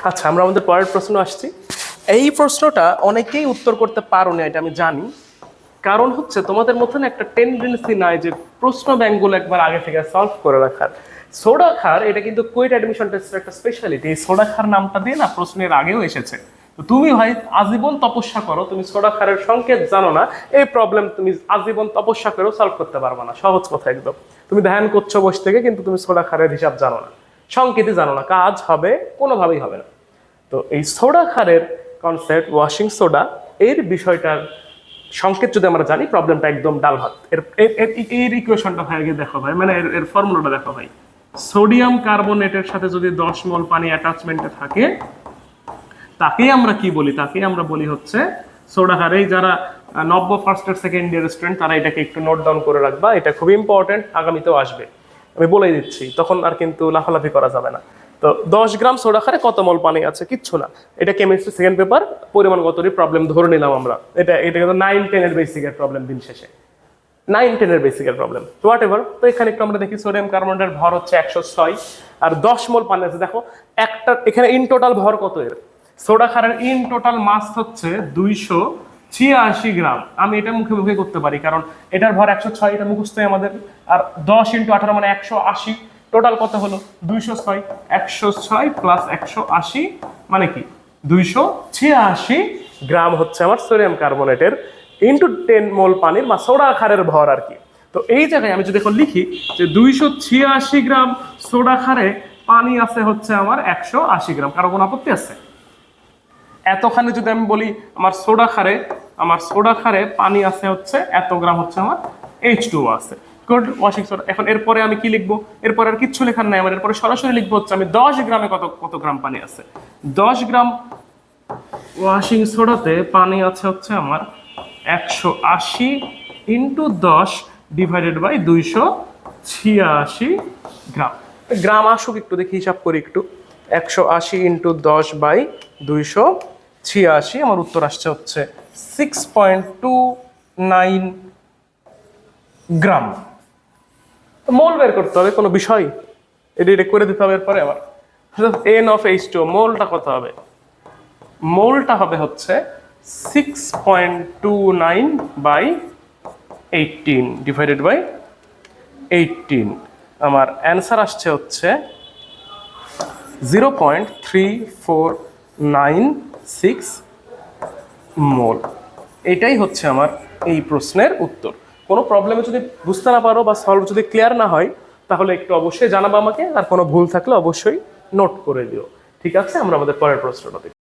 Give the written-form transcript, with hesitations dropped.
আচ্ছা, আমরা আমাদের পরের প্রশ্ন আসছি। এই প্রশ্নটা অনেকেই উত্তর করতে পারো না, এটা আমি জানি। কারণ হচ্ছে তোমাদের মধ্যে না একটা টেন্ডেন্সি নাই যে প্রশ্ন ব্যাংকগুলো একবার আগে থেকে সলভ করে রাখার। সোডা খার এটা কিন্তু কুয়েট অ্যাডমিশন টেস্টের একটা স্পেশালিটি। এই সোডা খার নামটা দিয়ে না প্রশ্নের আগেও এসেছে। তো তুমি ভাই আজীবন তপস্যা করো, তুমি সোডা খারের সংকেত জানো না, এই প্রবলেম তুমি আজীবন তপস্যা করেও সলভ করতে পারবে না। সহজ কথা একদম। তুমি ধ্যান করছো বসে থেকে, কিন্তু তুমি সোডা খারের হিসাব জানো না, সংকেতই জানো না, কাজ হবে কোনোভাবেই হবে না। তো এই সোডা খারের কনসেপ্ট, ওয়াশিং সোডা, এর বিষয়টার সংকেত যদি আমরা জানি, প্রবলেমটা একদম ডাল ভাত। এর ইকুয়েশনটা ভাই আগে দেখো ভাই, মানে এর ফর্মুলাটা দেখো ভাই। সোডিয়াম কার্বনেটের সাথে যদি 10 মোল পানি অ্যাটাচমেন্টে থাকে, তাকেই আমরা কি বলি? তাকেই আমরা বলি হচ্ছে সোডা খার। এই যারা নব্য ফার্স্ট আর সেকেন্ড ইয়ার স্টুডেন্ট, তারা এটাকে একটু নোট ডাউন করে রাখবা, এটা খুব ইম্পর্টেন্ট, আগামীতেও আসবে। আমি বলেই দিচ্ছি, তখন আর কিন্তু লাফালাফি করা যাবে না। তো 10 গ্রাম সোডা খারে কত মোল পানি আছে? কিচ্ছু না, এটা কেমিস্ট্রি সেকেন্ড পেপার, পরিমাণগতরই প্রবলেম ধরে নিলাম আমরা। এটা কিন্তু 9-10 এর বেসিকের প্রবলেম, দিন শেষে 9-10 এর বেসিকের প্রবলেম। তো হোয়াট এভার। তো এখানে একটু আমরা দেখি, সোডিয়াম কার্বনেটের ভর হচ্ছে 106 আর 10 মোল পানি আছে। দেখো একটা এখানে ইন টোটাল ভর কত এর? সোডা খারের ইন টোটাল মাস হচ্ছে 286 গ্রাম। আমি এটা মুখে মুখে করতে পারি, কারণ এটার ভর 106, এটা মুখস্থই আমাদের। আর 10 × 18 মানে 180, টোটাল কত হলো? 206। 106 প্লাস 180 মানে কি? 286 গ্রাম হচ্ছে আমার সোডিয়াম কার্বনেটের ইন্টু 10 মোল পানির বা সোডা খারের ভর আর কি। তো এই জায়গায় আমি যদি এখন লিখি যে 286 গ্রাম সোডা খারে পানি আছে হচ্ছে আমার 180 গ্রাম, কারো কোনো আপত্তি আছে? এতখানে যদি আমি বলি আমার সোডা খারে পানি আছে হচ্ছে এত গ্রাম, হচ্ছে আমার H2O আছে। Good, washing soda. এখন এরপরে আমি কি লিখবো? এরপরে আর কিচ্ছু লেখার নাই আমার, এরপরে সরাসরি লিখবো হচ্ছে আমি 10 গ্রামে কত গ্রাম পানি আছে। 10 গ্রাম ওয়াশিং সোডাতে পানি আছে হচ্ছে আমার 180 ইন্টু 10 ডিভাইডেড বাই 286 গ্রাম। গ্রাম আসুক, একটু দেখি হিসাব করি একটু। 180 ইন্টু 10 বাই 286, আমার উত্তর আসছে হচ্ছে 6.29 গ্রাম। মোল বের করতে হবে, কোনো বিষয়, এটা করে দিতে হবে। এরপরে আবার N of H2O, মোলটা কত হবে? মোলটা হবে হচ্ছে 6.29 বাই 18 ডিভাইডেড বাই 18। আমার অ্যান্সার আসছে হচ্ছে 0.3496 মোল। এটাই হচ্ছে আমার এই প্রশ্নের উত্তর। কোনো প্রবলেমে যদি বুঝতে না পারো বা সলভ যদি ক্লিয়ার না হয়, তাহলে একটু অবশ্যই জানাবো আমাকে, আর কোনো ভুল থাকলে অবশ্যই নোট করে দিও। ঠিক আছে, আমরা আমাদের পরের প্রশ্নটা দেখি।